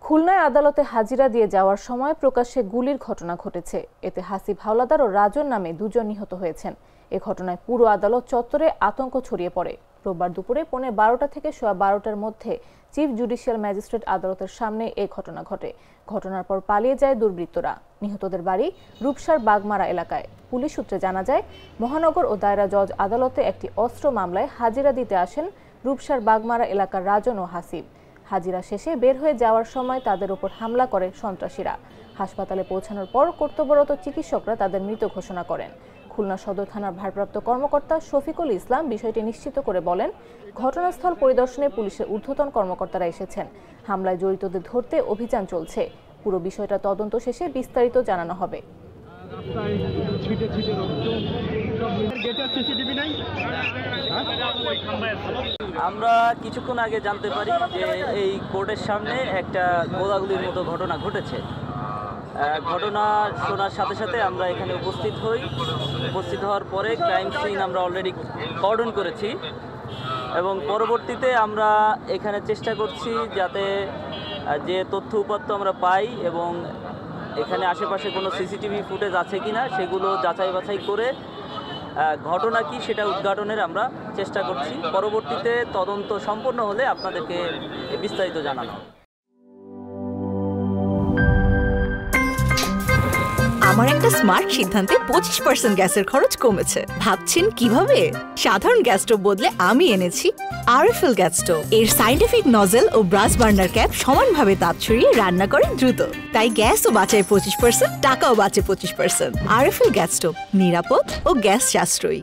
খুলনায় আদালতে হাজিরা দিয়ে যাওয়ার সময় প্রকাশ্যে গুলির ঘটনা ঘটেছে। এতে হাসিব হাওলাদার ও রাজন নামে দুজন নিহত হয়েছেন। এ ঘটনায় পুরো আদালত চত্বরে আতঙ্ক ছড়িয়ে পড়ে। রোববার দুপুরে 11:15 থেকে 12:15টার মধ্যে চিফ জুডিশিয়াল ম্যাজিস্ট্রেট আদালতের সামনে এই ঘটনা ঘটে। ঘটনার পর পালিয়ে যায় দুর্বৃত্তরা। নিহতদের বাড়ি রূপসার বাগমারা এলাকায়। পুলিশ সূত্রে জানা যায়, মহানগর ও দায়রা জজ আদালতে একটি অস্ত্র মামলায় হাজিরা দিতে আসেন রূপসার বাগমারা এলাকার রাজন ও হাসিব। হাজিরা শেষে বের হয়ে যাওয়ার সময় তাদের উপর হামলা করে সন্ত্রাসীরা। হাসপাতালে পৌঁছানোর পর কর্তব্যরত চিকিৎসকরা তাদের মৃত ঘোষণা করেন। খুলনা সদর থানার ভারপ্রাপ্ত কর্মকর্তা শফিকুল ইসলাম বিষয়টি নিশ্চিত করে বলেন, ঘটনাস্থল পরিদর্শনে পুলিশের ঊর্ধ্বতন কর্মকর্তারা এসেছেন। হামলায় জড়িতদের ধরতে অভিযান চলছে। পুরো বিষয়টা তদন্ত শেষে বিস্তারিত জানানো হবে। আমরা কিছুক্ষণ আগে জানতে পারি যে এই কোর্টের সামনে একটা গোলাগুলির মতো ঘটনা ঘটেছে। ঘটনা শোনার সাথে সাথে আমরা এখানে উপস্থিত হই। উপস্থিত হওয়ার পরে ক্রাইম সিন আমরা অলরেডি কর্ডন করেছি এবং পরবর্তীতে আমরা এখানে চেষ্টা করছি যাতে যে তথ্য উপাত্ত আমরা পাই এবং এখানে আশেপাশে কোনো সিসিটিভি ফুটেজ আছে কিনা সেগুলো যাচাই বাছাই করে ঘটনা কি সেটা উদ্ঘাটনের আমরা চেষ্টা করছি। পরবর্তীতে তদন্ত সম্পন্ন হলে আপনাদেরকে বিস্তারিত জানানো হবে। আমার একটা স্মার্ট সিদ্ধান্তে 25% গ্যাসের খরচ কমেছে। ভাবছেন কিভাবে? সাধারণ গ্যাস স্টোভ বদলে আমি এনেছি আরএফএল গ্যাস স্টোভ। এর সাইন্টিফিক নজল ও ব্রাস বার্নার ক্যাপ সমানভাবে তাপ ছড়িয়ে রান্না করে দ্রুত। তাই গ্যাসও বাঁচায় 25%, টাকাও বাঁচে 25%। আরএফএল গ্যাস স্টোভ নিরাপদ ও গ্যাস সাশ্রয়ী।